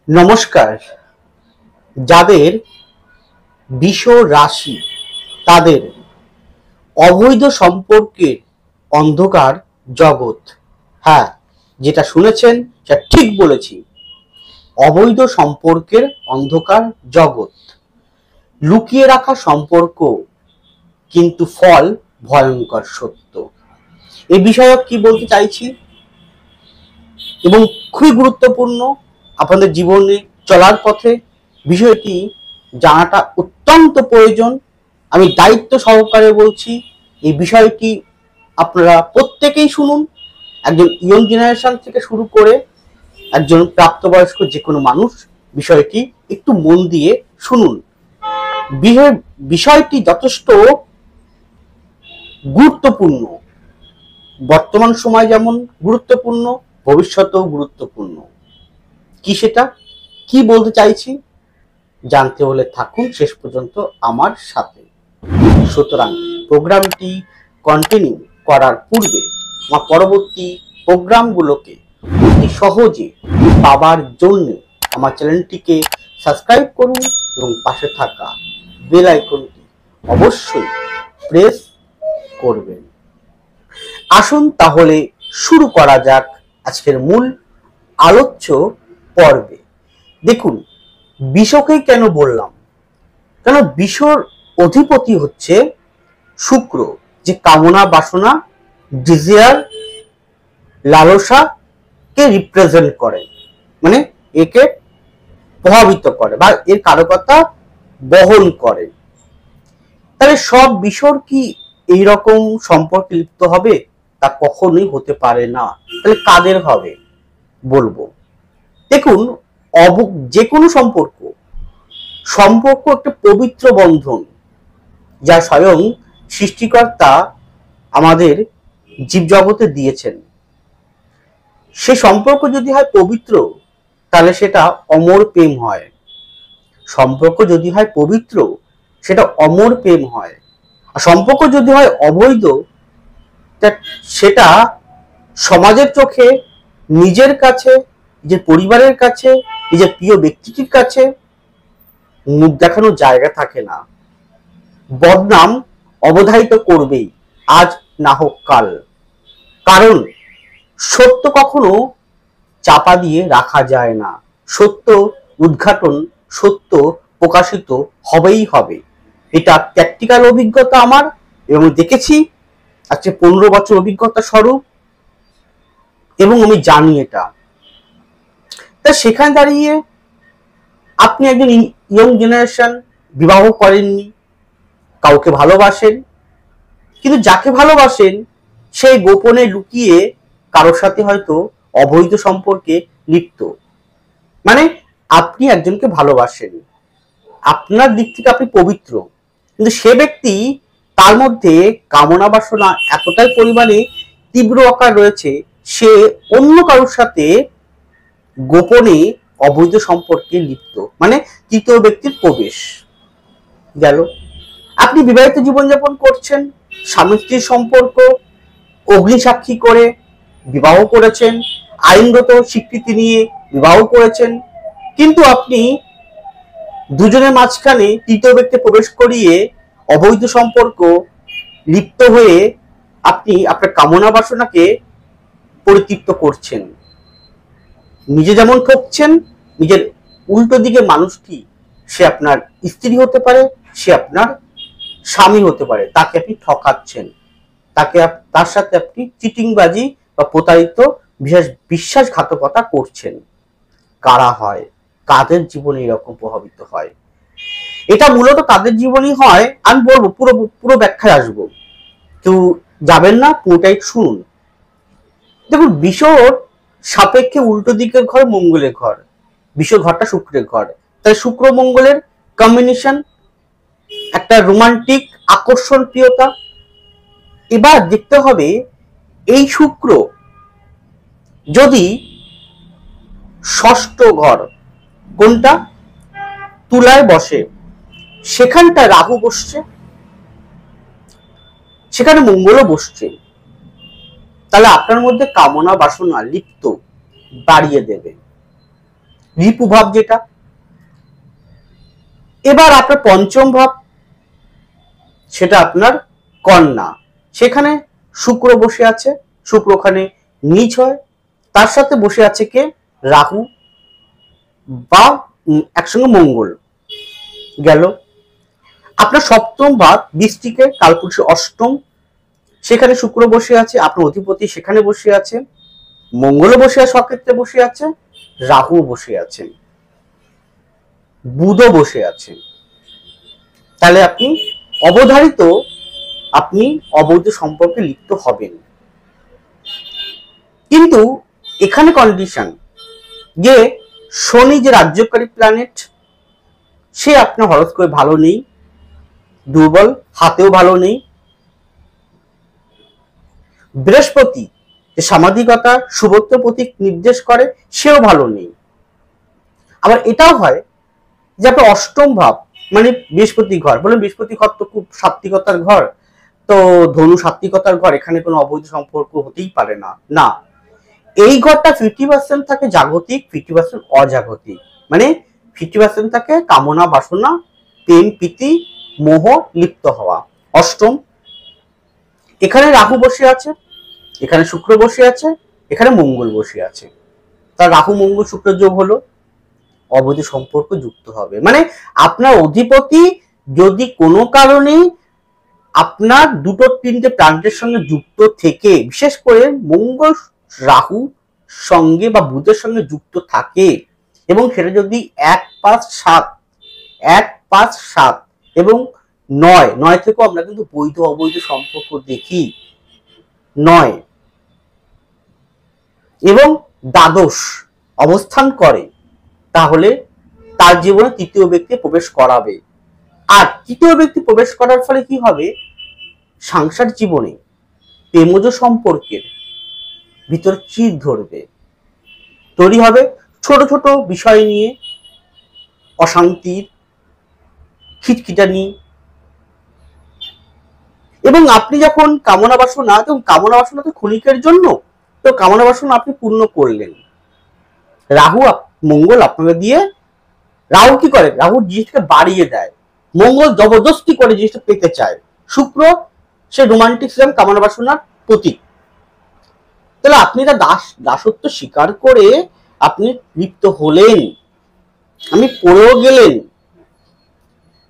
নমস্কার। যাদের বৃষ রাশি তাদের অবৈধ সম্পর্কের অন্ধকার জগৎ। হ্যাঁ, যেটা শুনেছেন সেটা ঠিক বলেছি। অবৈধ সম্পর্কের অন্ধকার জগৎ, লুকিয়ে রাখা সম্পর্ক কিন্তু ফল ভয়ঙ্কর সত্য। এই বিষয়ে কি বলতে চাইছি এবং খুবই গুরুত্বপূর্ণ আপনাদের জীবনে চলার পথে বিষয়টি জানাটা অত্যন্ত প্রয়োজন। আমি দায়িত্ব সহকারে বলছি, এই বিষয়টি আপনারা প্রত্যেকেই শুনুন। একজন ইয়ং জেনারেশন থেকে শুরু করে একজন প্রাপ্তবয়স্ক যে কোনো মানুষ বিষয়টি একটু মন দিয়ে শুনুন। বিষয়টি যথেষ্ট গুরুত্বপূর্ণ। বর্তমান সময় যেমন গুরুত্বপূর্ণ, ভবিষ্যতেও গুরুত্বপূর্ণ। কি সেটা কি বলতে চাইছি জানতে হলে থাকুন শেষ পর্যন্ত আমার সাথে। সুতরাং প্রোগ্রামটি কন্টিনিউ করার পূর্বে আমার পরবর্তী প্রোগ্রামগুলোকে অতি সহজে পাবার জন্য আমার চ্যানেলটিকে সাবস্ক্রাইব করুন এবং পাশে থাকা বেল আইকনটি অবশ্যই প্রেস করবেন। আসুন তাহলে শুরু করা যাক আজকের মূল আলোচ্য পর্বে। দেখুন, বিষকে কেন বললাম, কেন বিষর অধিপতি হচ্ছে শুক্র, যে কামনা বাসনা ডিজায়ার লালসাকে রিপ্রেজেন্ট করে, মানে একে প্রভাবিত করে বা এর কারকতা বহন করে। তাহলে সব বিষর কি এইরকম সম্পর্কে লিপ্ত হবে? তা কখনোই হতে পারে না। তাহলে কাদের হবে বলবো। দেখুন, যে কোনো সম্পর্ক একটা পবিত্র বন্ধন, যা স্বয়ং সৃষ্টিকর্তা আমাদের জীবজগতে দিয়েছেন। সে সম্পর্ক যদি হয় পবিত্র, তাহলে সেটা অমর প্রেম হয়। সম্পর্ক যদি হয় পবিত্র, সেটা অমর প্রেম হয়। আর সম্পর্ক যদি হয় অবৈধ, সেটা সমাজের চোখে, নিজের কাছে, নিজের পরিবারের কাছে, নিজের প্রিয় ব্যক্তিটির কাছে মুখ দেখানোর জায়গা থাকে না। বদনাম অবধারিত করবেই, আজ না হোক কাল। কারণ সত্য কখনো চাপা দিয়ে রাখা যায় না। সত্য উদ্ঘাটন, সত্য প্রকাশিত হবেই হবে। এটা প্র্যাকটিক্যাল অভিজ্ঞতা আমার, এবং দেখেছি আজকে 15 বছর অভিজ্ঞতা স্বরূপ, এবং আমি জানি এটা। তা সেখানে দাঁড়িয়ে আপনি একজন ইয়ং জেনারেশন, বিবাহ করেননি, কাউকে ভালোবাসেন, কিন্তু যাকে ভালোবাসেন সেই গোপনে লুকিয়ে কারোর সাথে হয়তো অবৈধ সম্পর্কে লিপ্ত। মানে আপনি একজনকে ভালোবাসেন, আপনার দিক থেকে আপনি পবিত্র, কিন্তু সে ব্যক্তি, তার মধ্যে কামনা বাসনা এতটাই পরিমাণে তীব্র আকার রয়েছে, সে অন্য কারোর সাথে গোপনে অবৈধ সম্পর্কে লিপ্ত, মানে তৃতীয় ব্যক্তির প্রবেশ গেল। আপনি বিবাহিত জীবনযাপন করছেন, স্বামী স্ত্রীর সম্পর্ক অগ্নিসাক্ষী করে বিবাহ করেছেন, আইনগত স্বীকৃতি নিয়ে বিবাহ করেছেন, কিন্তু আপনি দুজনের মাঝখানে তৃতীয় ব্যক্তি প্রবেশ করিয়ে অবৈধ সম্পর্ক লিপ্ত হয়ে আপনি আপনার কামনা বাসনাকে পরিতৃপ্ত করছেন। নিজে যেমন ঠকছেন, নিজের উল্টো দিকে মানুষটি, সে আপনার স্ত্রী হতে পারে, সে আপনার স্বামী হতে পারে, তাকে আপনি ঠকাচ্ছেন, তার সাথে আপনি চিটিংবাজি বা প্রতারিত বিশ্বাসঘাতকতা করছেন। কারা হয়, কাদের জীবনে এরকম প্রভাবিত হয়? এটা মূলত কাদের জীবনই হয় আমি বলবো, পুরো ব্যাখ্যায় আসবো, কেউ যাবেন না, পুরোটাই শুনুন। দেখুন, বিষর সাপেক্ষে উল্টো দিকের ঘর মঙ্গলের ঘর, বিষর ঘরটা শুক্রের ঘর, তাই শুক্র মঙ্গলের কম্বিনেশন, একটা রোমান্টিক আকর্ষণ, প্রিয়তা। এবার দেখতে হবে এই শুক্র যদি ষষ্ঠ ঘর, কোনটা, তুলায় বসে, সেখানটা রাহু বসছে, সেখানে মঙ্গলও বসছে, তাহলে আপনার মধ্যে কামনা বাসনা লিপ্ত বাড়িয়ে দেবে। রিপু ভাব যেটা। এবার আপনার পঞ্চম ভাব, সেটা আপনার কন্যা, সেখানে শুক্র বসে আছে, শুক্র ওখানে নিচ হয়, তার সাথে বসে আছে কে, রাহু বা একসঙ্গে মঙ্গল গেল। আপনার সপ্তম ভাব বৃশ্চিকে, কালপুরুষের অষ্টম, সেখানে শুক্র বসে আছে, আপনার অধিপতি সেখানে বসে আছে, মঙ্গলও বসে আছে, সক্ষেত্রে বসে আছে, রাহু বসে আছে, বুধও বসে আছে। তাহলে আপনি অবধারিত আপনি অবৈধ সম্পর্কে লিপ্ত হবেন। কিন্তু এখানে কন্ডিশন যে শনি যে রাজ্যকারী প্ল্যানেট, সে আপনার হরস্কোপে ভালো নেই, দুর্বল, হাতেও ভালো নেই। বৃহস্পতি যে সামাজিকতা, শুভত্ব প্রতীক নির্দেশ করে, সেও ভালো নেই। আবার এটাও হয় যে আপনার অষ্টম ভাব মানে বৃহস্পতি ঘর, বলেন বৃহস্পতি ঘর তো খুব সাত্বিকতার ঘর, তো ধনু সাত্বিকতার ঘর, এখানে কোনো অবৈধ সম্পর্ক হতেই পারে না। না, এই ঘরটা 50% থাকে জাগতিক, 50% অজাগতিক, মানে 50% থাকে কামনা বাসনা, প্রেম প্রীতি মোহ লিপ্ত হওয়া। অষ্টম, এখানে রাহু বসে আছে, এখানে শুক্র বসে আছে, এখানে মঙ্গল বসে আছে। তার রাহু মঙ্গল শুক্র যোগ হলো, অবৈধ সম্পর্ক যুক্ত হবে। মানে আপনার অধিপতি যদি কোনো কারণে আপনার দুটো তিনটে প্ল্যানেটের সঙ্গে যুক্ত থেকে, বিশেষ করে মঙ্গল রাহু সঙ্গে বা বুধের সঙ্গে যুক্ত থাকে, এবং সেটা যদি 1, 5, 7, 1, 5, 7 এবং 9, 9 থেকেও আমরা কিন্তু বৈধ অবৈধ সম্পর্ক দেখি, 9 এবং দ্বাদশ অবস্থান করে, তাহলে তার জীবনে তৃতীয় ব্যক্তি প্রবেশ করাবে। আর তৃতীয় ব্যক্তি প্রবেশ করার ফলে কি হবে, সংসার জীবনে প্রেমজ সম্পর্কের ভিতর চির ধরবে, তৈরি হবে ছোট ছোট বিষয় নিয়ে অশান্তির খিটখিটানি। এবং আপনি যখন কামনা বাসনা, কামনা বাসনা তো ক্ষণিকের জন্য, তো কামনা বাসনা আপনি পূর্ণ করলেন, রাহু মঙ্গল আপনাকে দিয়ে, রাহু কি করে, রাহু জিনিসটাকে বাড়িয়ে দেয়, মঙ্গল জবরদস্তি করে জিনিসটা পেতে চায়, শুক্র সে রোমান্টিসিজম কামনা বাসনার প্রতীক। তাহলে আপনি এটা দাসত্ব স্বীকার করে আপনি লিপ্ত হলেন, আমি পড়েও গেলেন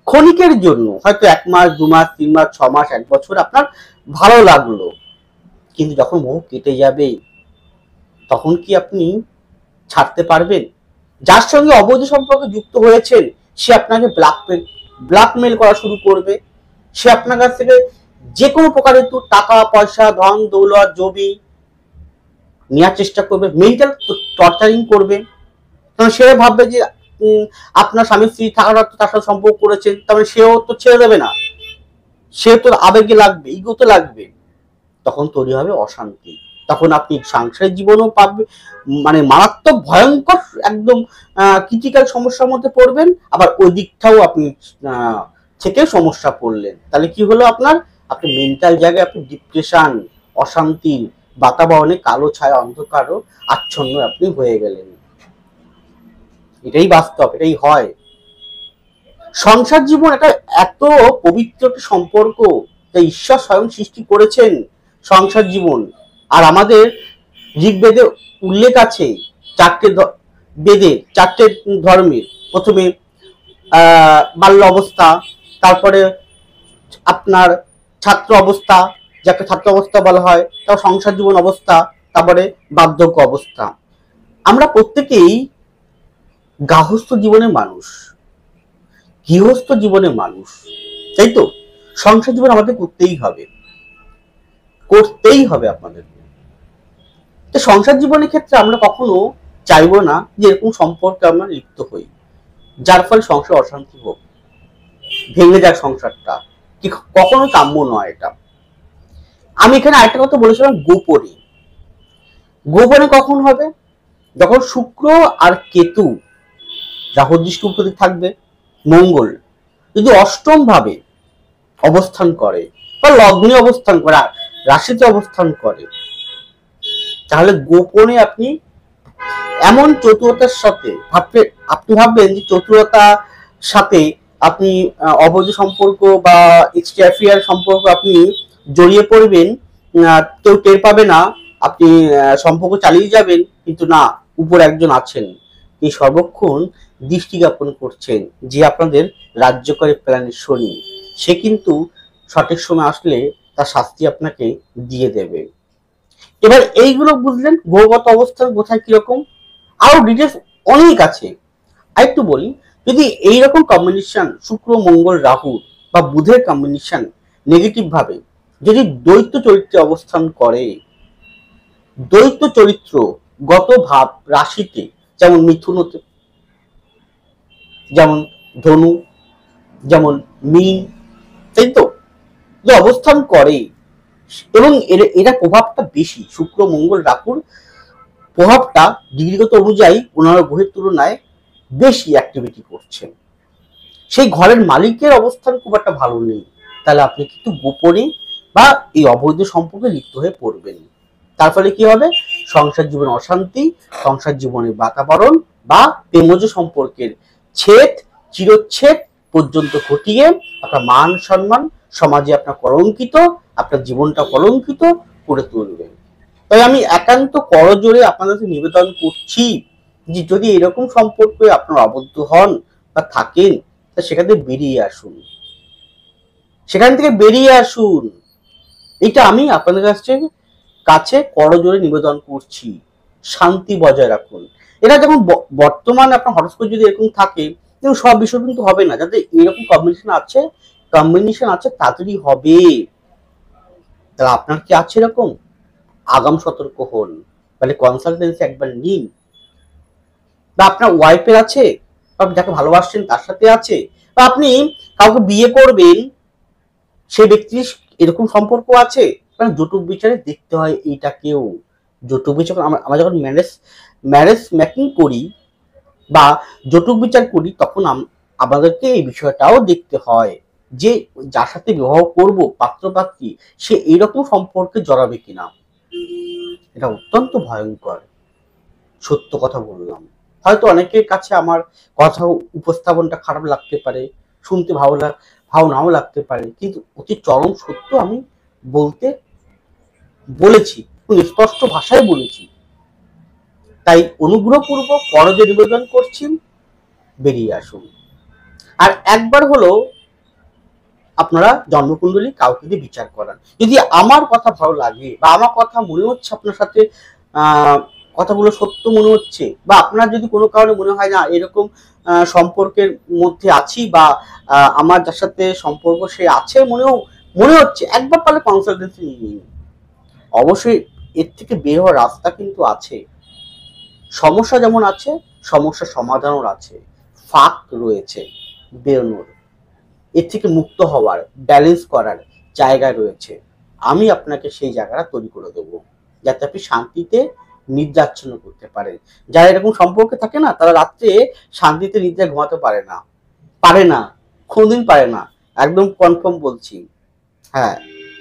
ক্ষণিকের জন্য, হয়তো 1 মাস 2 মাস 3 মাস 6 মাস 1 বছর আপনার ভালো লাগলো, কিন্তু যখন মোহ কেটে যাবে তখন কি আপনি ছাড়তে পারবেন? যার সঙ্গে অবৈধ সম্পর্কে যুক্ত হয়েছেন সে আপনাকে ব্ল্যাকমেল করা শুরু করবে, সে আপনার কাছ থেকে যে কোনো প্রকারের টাকা পয়সা ধন দৌলত জমি নেওয়ার চেষ্টা করবে, মেন্টাল টর্চারিং করবে। কারণ সে ভাববে যে আপনার স্বামী স্ত্রী থাকার তার সাথে সম্পর্ক করেছেন, তাহলে সেও তো ছেড়ে দেবে না, সে তো আবেগে লাগবে, ইগোতে লাগবে, তখন তৈরি হবে অশান্তি। তখন আপনি সাংসারিক জীবনও পাবে, মানে মারাত্মক ভয়ঙ্কর একদম ক্রিটিক্যাল সমস্যার মধ্যে পড়বেন, আবার ওই দিকটাও আপনি থেকে সমস্যা পড়লেন। তাহলে কি হলো আপনার, আপনি মেন্টাল জায়গায় আপনি ডিপ্রেশন, অশান্তির বাতাবরণে কালো ছায়া অন্ধকারও আচ্ছন্ন আপনি হয়ে গেলেন। এটাই বাস্তব, এটাই হয়। সংসার জীবন এটা এত পবিত্র একটা সম্পর্ক, যা ঈশ্বর স্বয়ং সৃষ্টি করেছেন সংসার জীবন। আর আমাদের ঋগ্বেদে উল্লেখ আছে 4টে বেদে, 4টে ধর্মের, প্রথমে বাল্য অবস্থা, তারপরে আপনার ছাত্র অবস্থা, যাকে ছাত্র অবস্থা বলা হয়, তারপর সংসার জীবন অবস্থা, তারপরে বার্ধক্য অবস্থা। আমরা প্রত্যেকেই গার্হস্থ জীবনের মানুষ, গৃহস্থ জীবনের মানুষ, তাই তো? সংসার জীবন আমাদের করতেই হবে, করতেই হবে আপনাদের। তো সংসার জীবনের ক্ষেত্রে আমরা কখনো চাইবো না যে এরকম সম্পর্কে আমরা লিপ্ত হই, যার ফলে সংসার অশান্তি হোক, ভেঙে যাক সংসারটা, কি কখনো কাম্য নয় এটা। আমি এখানে আরেকটা কথা বলেছিলাম, গোপনে। গোপনে কখন হবে, যখন শুক্র আর কেতু রাহু দৃষ্টি উপস্থিত থাকবে, মঙ্গল যদি অষ্টম ভাবে অবস্থান করে বা লগ্নে অবস্থান করে, রাশিতে অবস্থান করে, তাহলে গোপনে আপনি এমন চতুরতার সাথে আপনি ভাববেন যে চতুরতার সাথে আপনি অবৈধ সম্পর্ক বা এক্সট্রা অ্যাফেয়ার সম্পর্ক আপনি জড়িয়ে পড়বেন, কেউ টের পাবে না, আপনি সম্পর্ক চালিয়ে যাবেন, কিন্তু না, উপর একজন আছেন, এই সর্বক্ষণ দৃষ্টি জ্ঞাপন করছেন, যে আপনাদের রাজ্যকারী প্ল্যানের শনি, সে কিন্তু সঠিক সময় আসলে তার শাস্তি আপনাকে দিয়ে দেবে। এবার এইগুলো বুঝলেন গ্রহগত অবস্থান কোথায় কিরকম, আরো ডিটেলস অনেক আছে। আরেকটু বলি, যদি এইরকম কম্বিনেশন শুক্র মঙ্গল রাহু বা বুধের কম্বিনেশন নেগেটিভ ভাবে যদি দ্বৈত চরিত্রে অবস্থান করে, দ্বৈত চরিত্র গত ভাব রাশিতে, যেমন মিথুন হতে, যেমন ধনু, যেমন মীন, তাই তো, যে অবস্থান করে, এবং এরা প্রভাবটা বেশি, শুক্র মঙ্গল রাহুর প্রভাবটা ডিগ্রিগত অনুযায়ী অন্যান্য গ্রহের তুলনায় বেশি অ্যাক্টিভিটি করছে। সেই ঘরের মালিকের অবস্থান খুব একটা ভালো নেই, তাহলে আপনি কিন্তু গোপনে বা এই অবৈধ সম্পর্কে লিপ্ত হয়ে পড়বেন। তার ফলে কি হবে, সংসার জীবনে অশান্তি, সংসার জীবনে বাতাবরণ বা প্রেমজ সম্পর্কের ছেদ, চিরচ্ছেদ পর্যন্ত ঘটিয়ে আপনার মান সম্মান সমাজে আপনার কলঙ্কিত, আপনার জীবনটা কলঙ্কিত করে তুলবে। তাই আমি একান্ত করজোড়ে আপনাদের নিবেদন করছি যে যদি এরকম সম্পর্কে আপনার আবদ্ধ হন বা থাকেন, তা সেখান থেকে বেরিয়ে আসুন, সেখান থেকে বেরিয়ে আসুন। এটা আমি আপনাদের কাছে করজোড়ে নিবেদন করছি। শান্তি বজায় রাখুন। এটা যখন বর্তমানে আপনার হরস্কোপ যদি এরকম থাকে, কিন্তু সব বিষয় কিন্তু হবে না, যাতে এরকম কম্বিনেশন আছে তাড়াতাড়ি হবে। তাহলে আপনার কি আছে এরকম, আগাম সতর্ক হন, মানে কনসালটেন্সি একবার নিন। বা আপনার ওয়াইফের আছে, বা যাকে ভালোবাসছেন তার সাথে আছে, বা আপনি কাউকে বিয়ে করবেন, সেই ব্যক্তির এরকম সম্পর্ক আছে, মানে যৌতুক বিচারে দেখতে হয় এইটাকেও। যৌতুক বিচার আমরা যখন ম্যারেজ মেকিং করি বা যৌতুক বিচার করি, তখন আমাদেরকে এই বিষয়টাও দেখতে হয় যে যার সাথে বিবাহ করব পাত্র পাত্রী, সে এইরকম সম্পর্কে জড়াবে কিনা। এটা অত্যন্ত ভয়ঙ্কর, সত্য কথা বললাম। হয়তো অনেকের কাছে আমার কথা উপস্থাপনটা খারাপ লাগতে পারে, শুনতে ভালো নাও লাগতে পারে, কিন্তু অতি চরম সত্য আমি বলেছি, স্পষ্ট ভাষায় বলেছি। তাই অনুগ্রহপূর্বক করজোড়ে নিবেদন করছি, বেরিয়ে আসুন। আর একবার হলো আপনারা জন্মকুণ্ডলী কাউকে দিয়ে বিচার করান। যদি আমার কথা ভালো লাগে বা আমার কথা মনে হচ্ছে আপনার সাথে কথাগুলো সত্য মনে হচ্ছে, বা আপনার যদি কোনো কারণে মনে হয় না এরকম সম্পর্কের মধ্যে আছি, বা আমার যার সাথে সম্পর্ক সে আছে মনে হচ্ছে, একবার তাহলে কনসালটেন্সি নিয়ে নিন। অবশ্যই এর থেকে বের হওয়ার রাস্তা কিন্তু আছে। সমস্যা যেমন আছে, সমস্যা সমাধানও আছে, ফাঁক রয়েছে বেরোনোর, এর থেকে মুক্ত হওয়ার, ব্যালেন্স করার জায়গা রয়েছে। আমি আপনাকে সেই জায়গাটা তৈরি করে দেবো, যাতে আপনি শান্তিতে নিদ্রাচ্ছন্ন করতে পারেন। যারা এরকম সম্পর্কে থাকে না, তারা রাত্রে শান্তিতে নিদ্রা ঘুমাতে পারে না, কোনদিন পারে না, একদম কনফার্ম বলছি। হ্যাঁ,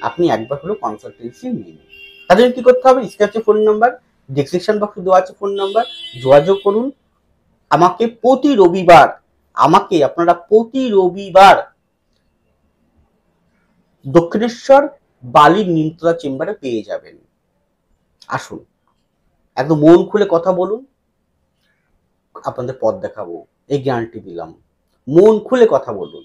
আপনি একবার হলো কনসালটেন্সি নিন। তার জন্য কি করতে হবে, স্ক্র্যাচে ফোন নাম্বার, ডেসক্রিপশন বক্সে দেওয়া আছে ফোন নাম্বার, যোগাযোগ করুন। আপনারা প্রতি রবিবার দক্ষিণেশ্বর বালির নিমতলা চেম্বারে পেয়ে যাবেন। আসুন, একদম মন খুলে কথা বলুন, আপনাদের পথ দেখাবো, এই গ্যারান্টি দিলাম। মন খুলে কথা বলুন।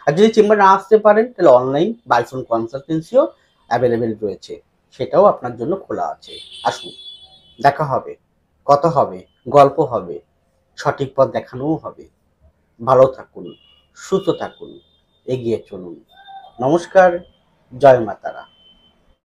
আর যদি চেম্বারে না আসতে পারেন, তাহলে অনলাইন বাই ফোন কনসালটেন্সিও অ্যাভেলেবেল রয়েছে, সেটাও আপনার জন্য খোলা আছে। আসুন, দেখা হবে, কথা হবে, গল্প হবে, সঠিক পথ দেখানোও হবে। ভালো থাকুন, সুস্থ থাকুন, এগিয়ে চলুন। নমস্কার, জয় মা তারা।